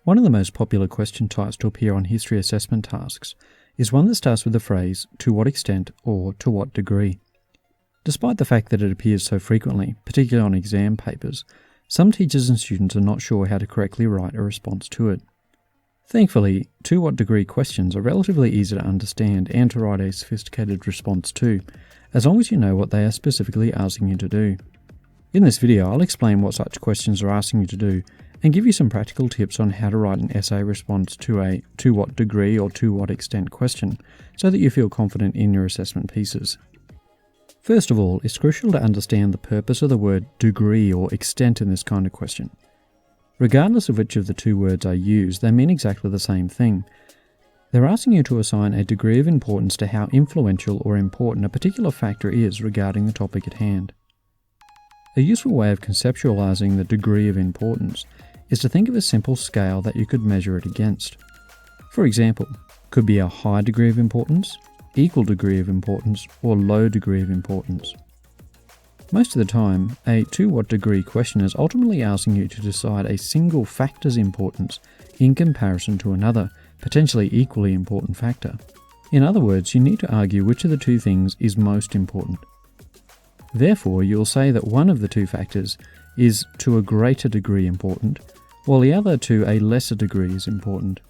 One of the most popular question types to appear on history assessment tasks is one that starts with the phrase, "to what extent" or "to what degree." Despite the fact that it appears so frequently, particularly on exam papers, some teachers and students are not sure how to correctly write a response to it. Thankfully, "to what degree" questions are relatively easy to understand and to write a sophisticated response to, as long as you know what they are specifically asking you to do. In this video, I'll explain what such questions are asking you to do and give you some practical tips on how to write an essay response to a "to what degree" or "to what extent" question, so that you feel confident in your assessment pieces. First of all, it's crucial to understand the purpose of the word degree or extent in this kind of question. Regardless of which of the two words are used, they mean exactly the same thing. They're asking you to assign a degree of importance to how influential or important a particular factor is regarding the topic at hand. A useful way of conceptualizing the degree of importance is to think of a simple scale that you could measure it against. For example, could be a high degree of importance, equal degree of importance, or low degree of importance. Most of the time, a "to what degree" question is ultimately asking you to decide a single factor's importance in comparison to another, potentially equally important factor. In other words, you need to argue which of the two things is most important. Therefore, you'll say that one of the two factors is to a greater degree important, while the other to a lesser degree is important.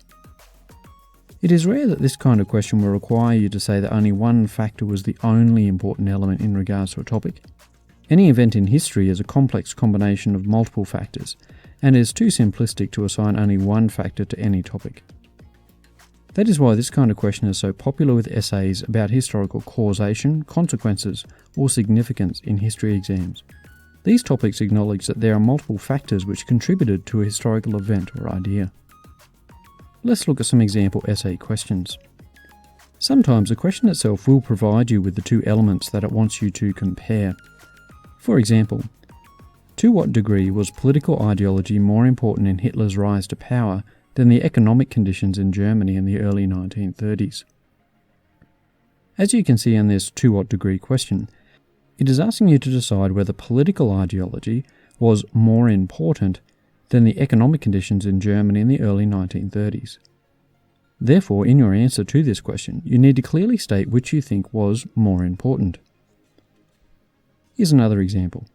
It is rare that this kind of question will require you to say that only one factor was the only important element in regards to a topic. Any event in history is a complex combination of multiple factors, and it is too simplistic to assign only one factor to any topic. That is why this kind of question is so popular with essays about historical causation, consequences, or significance in history exams. These topics acknowledge that there are multiple factors which contributed to a historical event or idea. Let's look at some example essay questions. Sometimes the question itself will provide you with the two elements that it wants you to compare. For example, to what degree was political ideology more important in Hitler's rise to power than the economic conditions in Germany in the early 1930s? As you can see in this "to what degree" question, it is asking you to decide whether political ideology was more important than the economic conditions in Germany in the early 1930s. Therefore, in your answer to this question, you need to clearly state which you think was more important. Here's another example.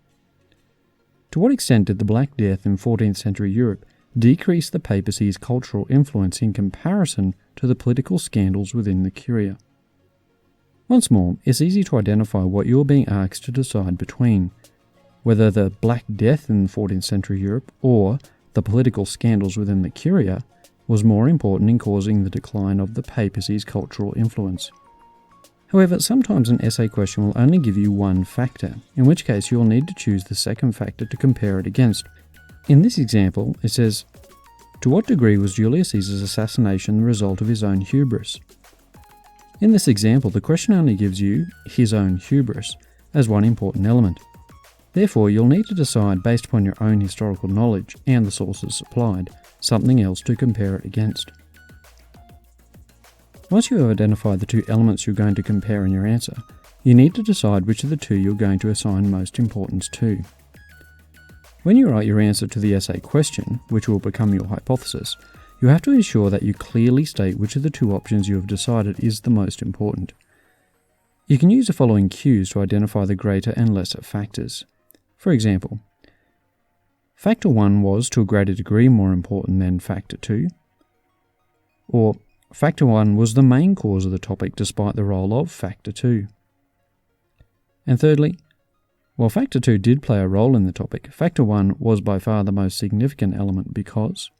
To what extent did the Black Death in 14th century Europe decrease the papacy's cultural influence in comparison to the political scandals within the Curia? Once more, it's easy to identify what you're being asked to decide between, whether the Black Death in 14th century Europe or the political scandals within the Curia was more important in causing the decline of the papacy's cultural influence. However, sometimes an essay question will only give you one factor, in which case you'll need to choose the second factor to compare it against. In this example, it says, "To what degree was Julius Caesar's assassination the result of his own hubris?" In this example, the question only gives you his own hubris as one important element. Therefore, you'll need to decide, based upon your own historical knowledge and the sources supplied, something else to compare it against. Once you have identified the two elements you're going to compare in your answer, you need to decide which of the two you're going to assign most importance to. When you write your answer to the essay question, which will become your hypothesis, you have to ensure that you clearly state which of the two options you have decided is the most important. You can use the following cues to identify the greater and lesser factors. For example, Factor 1 was to a greater degree more important than Factor 2, or Factor 1 was the main cause of the topic despite the role of Factor 2. And thirdly, while Factor 2 did play a role in the topic, Factor 1 was by far the most significant element because...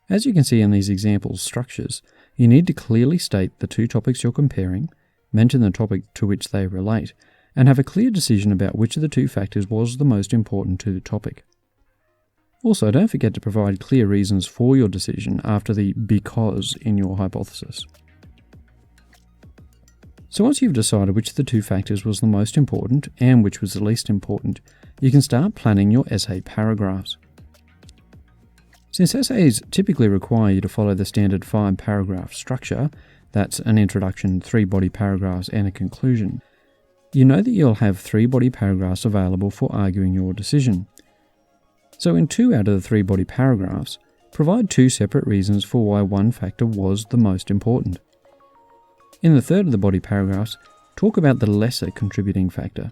As you can see in these example structures, you need to clearly state the two topics you're comparing, mention the topic to which they relate, and have a clear decision about which of the two factors was the most important to the topic. Also, don't forget to provide clear reasons for your decision after the "because" in your hypothesis. So once you've decided which of the two factors was the most important and which was the least important, you can start planning your essay paragraphs. Since essays typically require you to follow the standard 5-paragraph structure, that's an introduction, 3 body paragraphs, and a conclusion, you know that you'll have 3 body paragraphs available for arguing your decision. So in 2 out of the 3 body paragraphs, provide 2 separate reasons for why one factor was the most important. In the third of the body paragraphs, talk about the lesser contributing factor.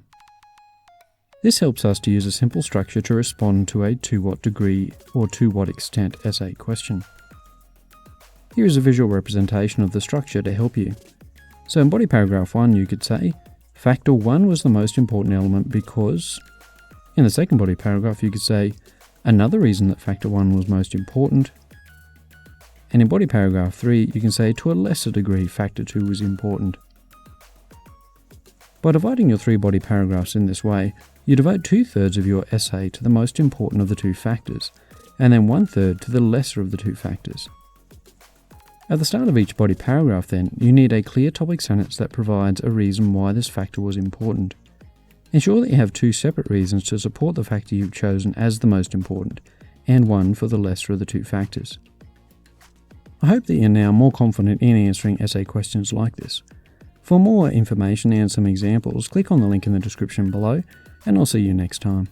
This helps us to use a simple structure to respond to a to what degree or to what extent essay question. Here is a visual representation of the structure to help you. So in body paragraph 1 you could say, factor 1 was the most important element because... In the second body paragraph you could say, another reason that factor 1 was most important. And in body paragraph 3 you can say, to a lesser degree factor 2 was important. By dividing your 3 body paragraphs in this way, you devote 2/3 of your essay to the most important of the 2 factors, and then 1/3 to the lesser of the 2 factors. At the start of each body paragraph then, you need a clear topic sentence that provides a reason why this factor was important. Ensure that you have 2 separate reasons to support the factor you've chosen as the most important, and one for the lesser of the 2 factors. I hope that you're now more confident in answering essay questions like this. For more information and some examples, click on the link in the description below, and I'll see you next time.